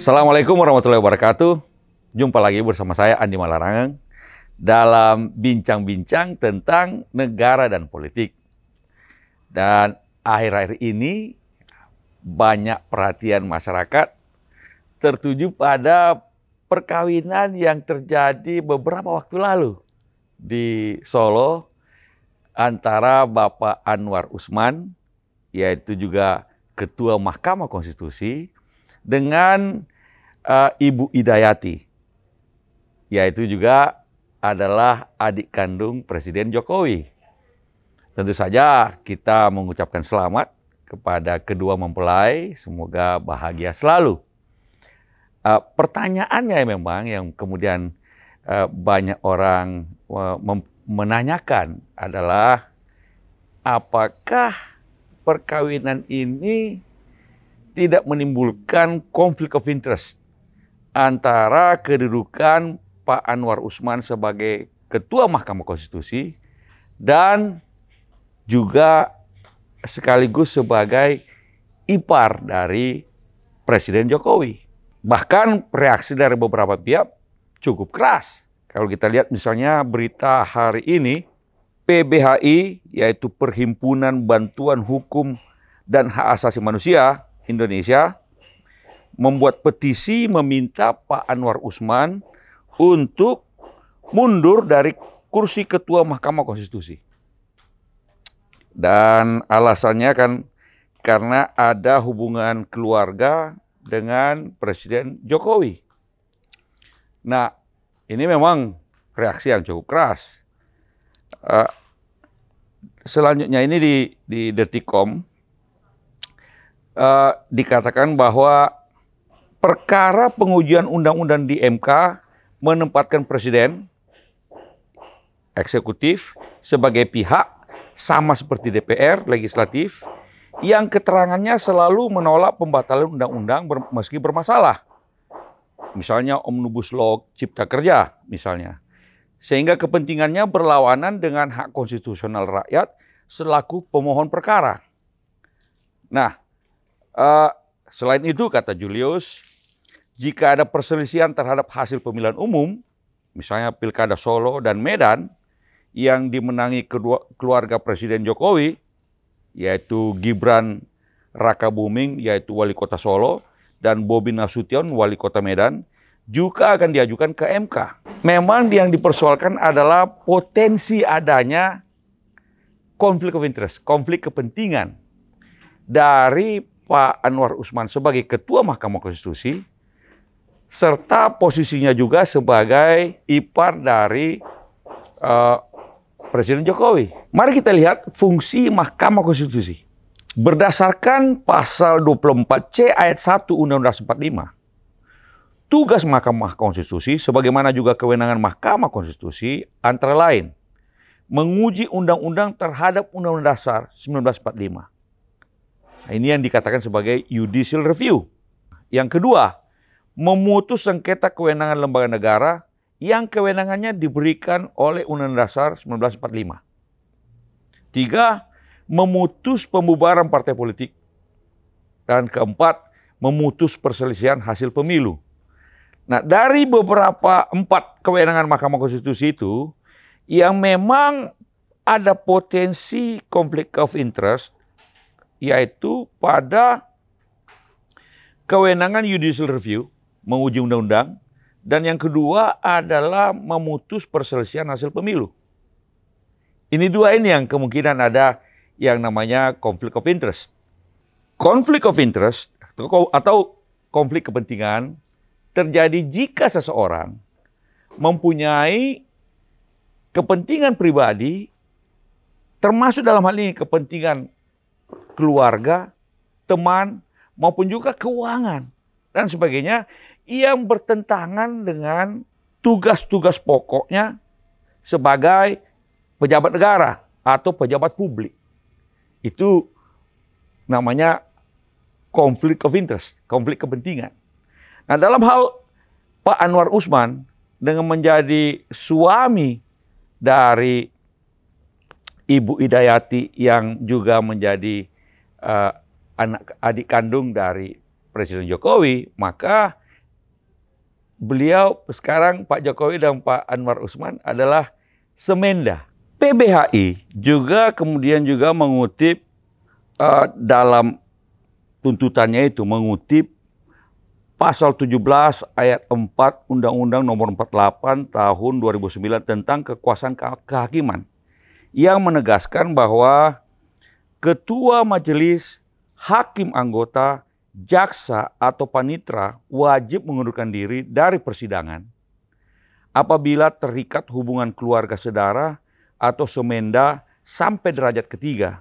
Assalamualaikum warahmatullahi wabarakatuh. Jumpa lagi bersama saya Andi Malarangeng dalam bincang-bincang tentang negara dan politik. Dan akhir-akhir ini banyak perhatian masyarakat tertuju pada perkawinan yang terjadi beberapa waktu lalu di Solo antara Bapak Anwar Usman, yaitu juga Ketua Mahkamah Konstitusi, dengan Ibu Idayati, yaitu juga adalah adik kandung Presiden Jokowi. Tentu saja kita mengucapkan selamat kepada kedua mempelai, semoga bahagia selalu. Pertanyaannya memang yang kemudian banyak orang menanyakan adalah apakah perkawinan ini tidak menimbulkan konflik of interest antara kedudukan Pak Anwar Usman sebagai Ketua Mahkamah Konstitusi dan juga sekaligus sebagai ipar dari Presiden Jokowi. Bahkan reaksi dari beberapa pihak cukup keras. Kalau kita lihat misalnya berita hari ini, PBHI, yaitu Perhimpunan Bantuan Hukum dan Hak Asasi Manusia Indonesia, membuat petisi meminta Pak Anwar Usman untuk mundur dari kursi Ketua Mahkamah Konstitusi. Dan alasannya kan karena ada hubungan keluarga dengan Presiden Jokowi. Nah, ini memang reaksi yang cukup keras. Selanjutnya ini di Detikcom dikatakan bahwa perkara pengujian undang-undang di MK menempatkan presiden, eksekutif, sebagai pihak sama seperti DPR, legislatif, yang keterangannya selalu menolak pembatalan undang-undang meski bermasalah. Misalnya Omnibus Law Cipta Kerja, misalnya. Sehingga kepentingannya berlawanan dengan hak konstitusional rakyat selaku pemohon perkara. Nah, selain itu, kata Julius, jika ada perselisihan terhadap hasil pemilihan umum, misalnya Pilkada Solo dan Medan, yang dimenangi keluarga Presiden Jokowi, yaitu Gibran Rakabuming, yaitu Wali Kota Solo, dan Bobi Nasution, Wali Kota Medan, juga akan diajukan ke MK. Memang yang dipersoalkan adalah potensi adanya konflik of interest, konflik kepentingan dari Pak Anwar Usman sebagai Ketua Mahkamah Konstitusi, serta posisinya juga sebagai ipar dari Presiden Jokowi. Mari kita lihat fungsi Mahkamah Konstitusi. Berdasarkan pasal 24C ayat 1 Undang-Undang 45, tugas Mahkamah Konstitusi sebagaimana juga kewenangan Mahkamah Konstitusi antara lain menguji undang-undang terhadap Undang-Undang Dasar 1945. Nah, ini yang dikatakan sebagai judicial review. Yang kedua, memutus sengketa kewenangan lembaga negara yang kewenangannya diberikan oleh Undang-Undang Dasar 1945. Tiga, memutus pembubaran partai politik. Dan keempat, memutus perselisihan hasil pemilu. Nah, dari beberapa 4 kewenangan Mahkamah Konstitusi itu, yang memang ada potensi konflik of interest, yaitu pada kewenangan judicial review, menguji undang-undang, dan yang kedua adalah memutus perselisihan hasil pemilu. Ini dua ini yang kemungkinan ada yang namanya konflik of interest. Konflik of interest atau konflik kepentingan terjadi jika seseorang mempunyai kepentingan pribadi, termasuk dalam hal ini kepentingan keluarga, teman, maupun juga keuangan dan sebagainya yang bertentangan dengan tugas-tugas pokoknya sebagai pejabat negara atau pejabat publik. Itu namanya konflik of interest, konflik kepentingan. Nah, dalam hal Pak Anwar Usman dengan menjadi suami dari Ibu Idayati yang juga menjadi adik kandung dari Presiden Jokowi, maka beliau sekarang Pak Jokowi dan Pak Anwar Usman adalah semenda. PBHI juga kemudian juga mengutip dalam tuntutannya itu mengutip pasal 17 ayat 4 Undang-Undang Nomor 48 Tahun 2009 tentang kekuasaan kehakiman yang menegaskan bahwa ketua majelis, hakim anggota, jaksa atau panitera wajib mengundurkan diri dari persidangan apabila terikat hubungan keluarga saudara atau semenda sampai derajat ketiga,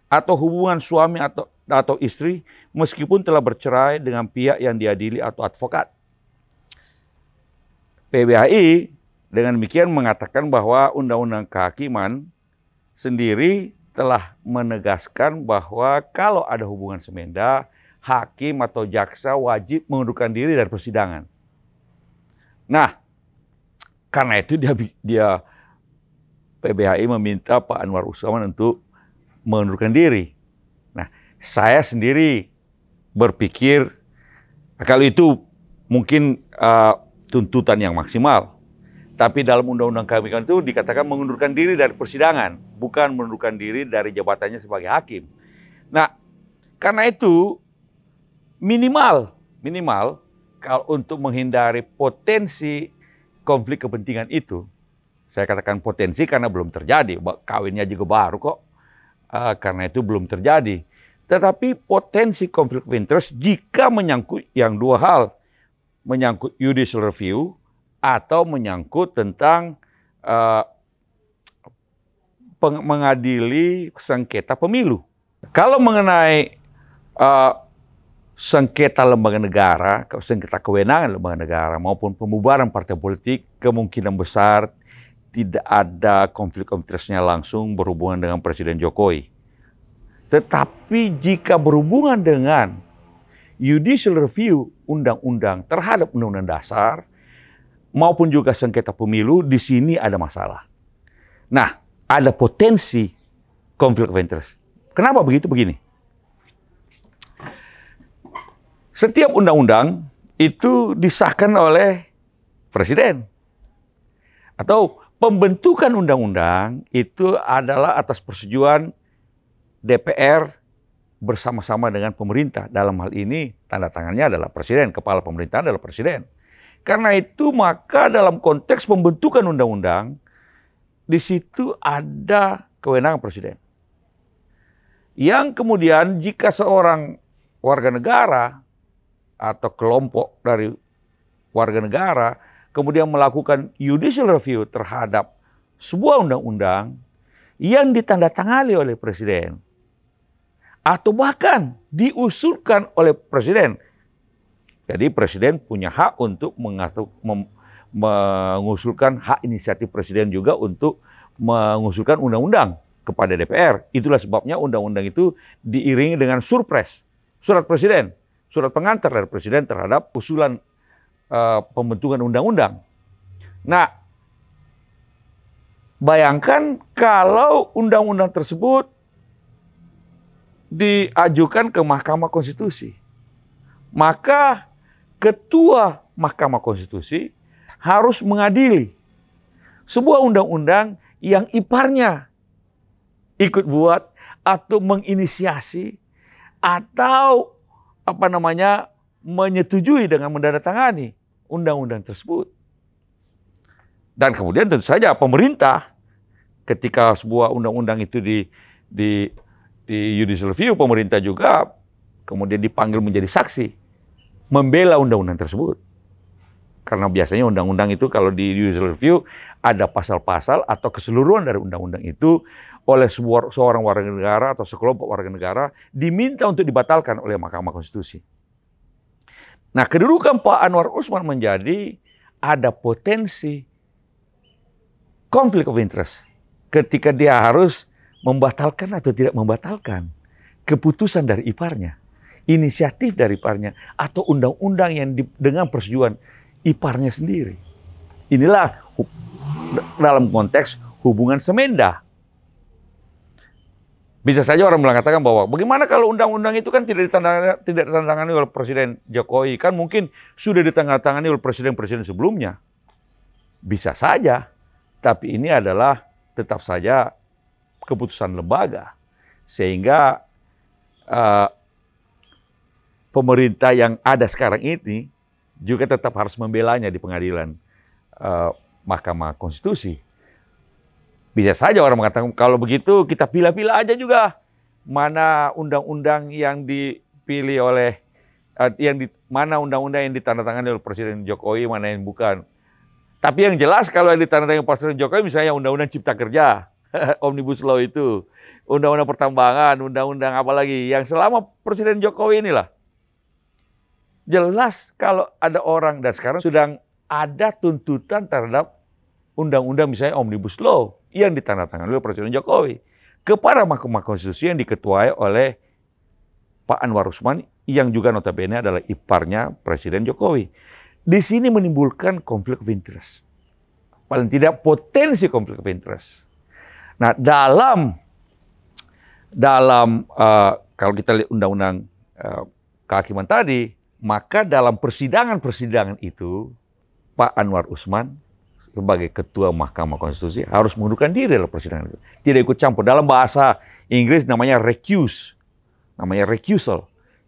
atau hubungan suami atau istri meskipun telah bercerai dengan pihak yang diadili atau advokat. PBHI dengan demikian mengatakan bahwa Undang-Undang Kehakiman sendiri telah menegaskan bahwa kalau ada hubungan semenda, hakim atau jaksa wajib mengundurkan diri dari persidangan. Nah, karena itu dia PBHI meminta Pak Anwar Usman untuk mengundurkan diri. Nah, saya sendiri berpikir kalau itu mungkin tuntutan yang maksimal. Tapi dalam Undang-Undang Kehakiman itu dikatakan mengundurkan diri dari persidangan, bukan mengundurkan diri dari jabatannya sebagai hakim. Nah, karena itu minimal kalau untuk menghindari potensi konflik kepentingan itu, saya katakan potensi karena belum terjadi, kawinnya juga baru kok, karena itu belum terjadi. Tetapi potensi konflik of interest jika menyangkut yang dua hal, menyangkut judicial review atau menyangkut tentang mengadili sengketa pemilu. Kalau mengenai sengketa lembaga negara, sengketa kewenangan lembaga negara maupun pembubaran partai politik, kemungkinan besar tidak ada konflik of interest-nya langsung berhubungan dengan Presiden Jokowi. Tetapi jika berhubungan dengan judicial review undang-undang terhadap undang-undang dasar maupun juga sengketa pemilu, di sini ada masalah. Nah, ada potensi konflik of interest. Kenapa begitu? Begini. Setiap undang-undang itu disahkan oleh Presiden. Atau pembentukan undang-undang itu adalah atas persetujuan DPR bersama-sama dengan pemerintah. Dalam hal ini tanda tangannya adalah Presiden, kepala pemerintahan adalah Presiden. Karena itu maka dalam konteks pembentukan undang-undang, di situ ada kewenangan Presiden. Yang kemudian jika seorang warga negara atau kelompok dari warga negara kemudian melakukan judicial review terhadap sebuah undang-undang yang ditandatangani oleh Presiden atau bahkan diusulkan oleh Presiden. Jadi Presiden punya hak untuk mengusulkan, hak inisiatif Presiden juga untuk mengusulkan undang-undang kepada DPR. Itulah sebabnya undang-undang itu diiringi dengan surpres, surat Presiden, surat pengantar dari Presiden terhadap usulan pembentukan undang-undang. Nah, bayangkan kalau undang-undang tersebut diajukan ke Mahkamah Konstitusi. Maka Ketua Mahkamah Konstitusi harus mengadili sebuah undang-undang yang iparnya ikut buat atau menginisiasi atau menyetujui dengan menandatangani undang-undang tersebut. Dan kemudian tentu saja pemerintah ketika sebuah undang-undang itu di judicial review, pemerintah juga kemudian dipanggil menjadi saksi membela undang-undang tersebut. Karena biasanya undang-undang itu kalau di judicial review ada pasal-pasal atau keseluruhan dari undang-undang itu oleh seorang warga negara atau sekelompok warga negara diminta untuk dibatalkan oleh Mahkamah Konstitusi. Nah, kedudukan Pak Anwar Usman menjadi ada potensi konflik of interest ketika dia harus membatalkan atau tidak membatalkan keputusan dari iparnya, inisiatif dari iparnya, atau undang-undang yang dengan persetujuan iparnya sendiri. Inilah dalam konteks hubungan semenda. Bisa saja orang mengatakan bahwa bagaimana kalau undang-undang itu kan tidak ditandatangani oleh Presiden Jokowi, kan mungkin sudah ditandatangani oleh presiden-presiden sebelumnya. Bisa saja, tapi ini adalah tetap saja keputusan lembaga, sehingga pemerintah yang ada sekarang ini juga tetap harus membelanya di pengadilan Mahkamah Konstitusi. Bisa saja orang mengatakan kalau begitu kita pilih-pilih aja juga mana undang-undang yang dipilih oleh mana undang-undang yang ditandatangani oleh Presiden Jokowi, mana yang bukan. Tapi yang jelas kalau yang ditandatangani Presiden Jokowi misalnya Undang-Undang Cipta Kerja, Omnibus Law itu, Undang-Undang Pertambangan, Undang-Undang apa lagi, yang selama Presiden Jokowi inilah. Jelas kalau ada orang, dan sekarang sudah ada tuntutan terhadap undang-undang misalnya Omnibus Law yang ditandatangani oleh Presiden Jokowi kepada Mahkamah Konstitusi yang diketuai oleh Pak Anwar Usman yang juga notabene adalah iparnya Presiden Jokowi. Di sini menimbulkan konflik of interest. Paling tidak potensi konflik of interest. Nah, dalam kalau kita lihat undang-undang kehakiman tadi, maka dalam persidangan-persidangan itu Pak Anwar Usman sebagai ketua Mahkamah Konstitusi harus mengundurkan diri dalam persidangan itu. Tidak ikut campur. Dalam bahasa Inggris namanya recuse. Namanya recusal.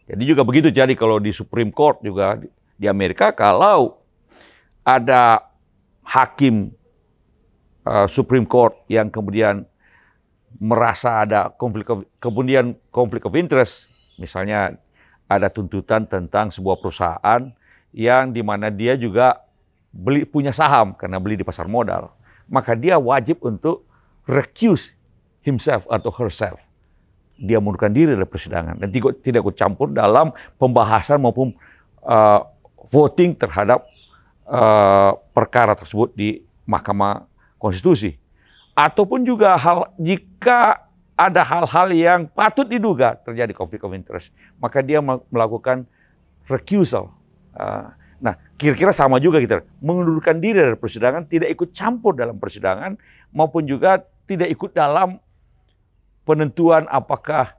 Jadi juga begitu. Jadi kalau di Supreme Court juga di Amerika, kalau ada hakim Supreme Court yang kemudian merasa ada konflik of interest, misalnya ada tuntutan tentang sebuah perusahaan yang dimana dia juga punya saham karena beli di pasar modal, maka dia wajib untuk recuse himself atau herself. Dia mengundurkan diri dari persidangan dan tidak ikut campur dalam pembahasan maupun voting terhadap perkara tersebut di Mahkamah Konstitusi. Ataupun juga jika ada hal-hal yang patut diduga terjadi konflik of interest, maka dia melakukan recusal. Nah, kira-kira sama juga kita mengundurkan diri dari persidangan, tidak ikut campur dalam persidangan, maupun juga tidak ikut dalam penentuan apakah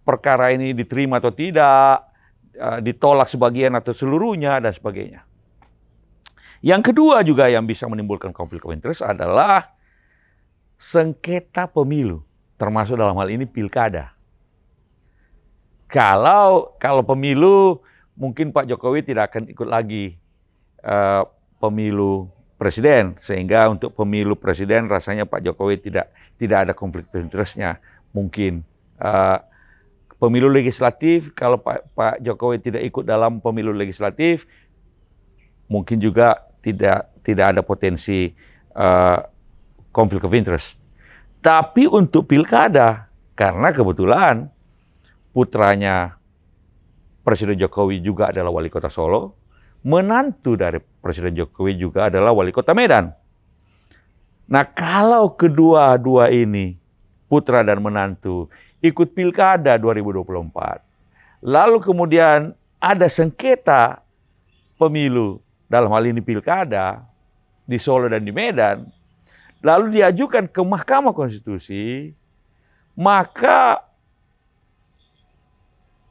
perkara ini diterima atau tidak, ditolak sebagian atau seluruhnya, dan sebagainya. Yang kedua juga yang bisa menimbulkan konflik of interest adalah sengketa pemilu, termasuk dalam hal ini pilkada. Kalau Pemilu, mungkin Pak Jokowi tidak akan ikut lagi pemilu presiden, sehingga untuk pemilu presiden rasanya Pak Jokowi tidak ada konflik of interest-nya. Mungkin pemilu legislatif, kalau Pak Jokowi tidak ikut dalam pemilu legislatif, mungkin juga tidak ada potensi konflik of interest. Tapi untuk pilkada, karena kebetulan putranya Presiden Jokowi juga adalah wali kota Solo, menantu dari Presiden Jokowi juga adalah wali kota Medan. Nah, kalau kedua-dua ini, putra dan menantu, ikut pilkada 2024, lalu kemudian ada sengketa pemilu, dalam hal ini pilkada, di Solo dan di Medan, lalu diajukan ke Mahkamah Konstitusi, maka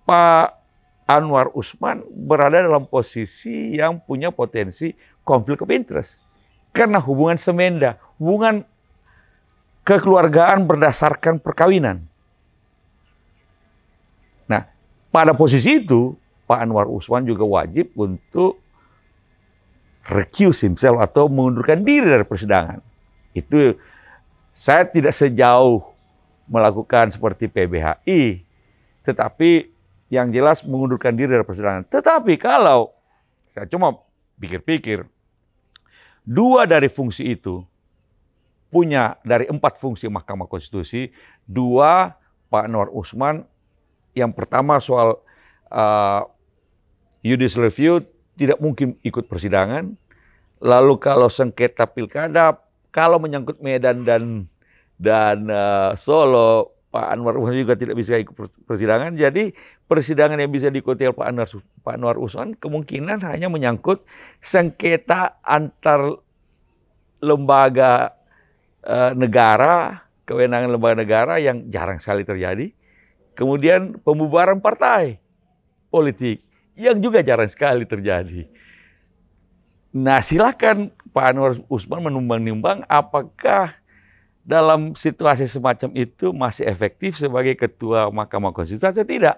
Pak Anwar Usman berada dalam posisi yang punya potensi konflik of interest. Karena hubungan semenda, hubungan kekeluargaan berdasarkan perkawinan. Nah, pada posisi itu, Pak Anwar Usman juga wajib untuk recuse himself atau mengundurkan diri dari persidangan. Itu saya tidak sejauh melakukan seperti PBHI, tetapi yang jelas mengundurkan diri dari persidangan. Tetapi kalau saya cuma pikir-pikir, dua dari fungsi itu punya dari 4 fungsi Mahkamah Konstitusi, 2 Pak Anwar Usman. Yang pertama soal judicial review tidak mungkin ikut persidangan. Lalu kalau sengketa pilkada, kalau menyangkut Medan dan Solo, Pak Anwar Usman juga tidak bisa ikut persidangan. Jadi persidangan yang bisa diikuti oleh Pak Anwar Usman kemungkinan hanya menyangkut sengketa antar lembaga negara kewenangan lembaga negara yang jarang sekali terjadi. Kemudian pembubaran partai politik yang juga jarang sekali terjadi. Nah, silakan Pak Anwar Usman menimbang-nimbang apakah dalam situasi semacam itu masih efektif sebagai Ketua Mahkamah Konstitusi atau tidak.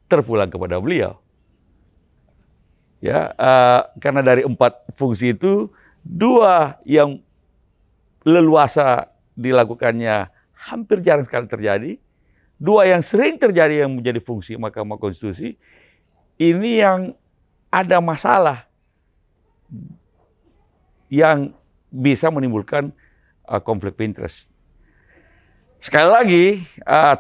Terpulang kepada beliau. Ya, karena dari 4 fungsi itu 2 yang leluasa dilakukannya hampir jarang sekali terjadi. 2 yang sering terjadi yang menjadi fungsi Mahkamah Konstitusi, ini yang ada masalah yang bisa menimbulkan konflik of interest. Sekali lagi,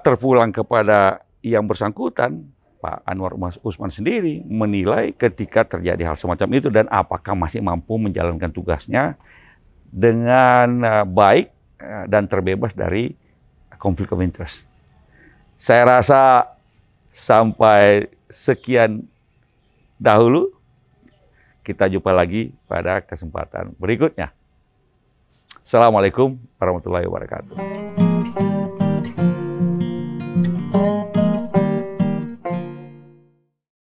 terpulang kepada yang bersangkutan, Pak Anwar Usman sendiri menilai ketika terjadi hal semacam itu dan apakah masih mampu menjalankan tugasnya dengan baik dan terbebas dari konflik of interest. Saya rasa sampai sekian dahulu. Kita jumpa lagi pada kesempatan berikutnya. Assalamualaikum warahmatullahi wabarakatuh.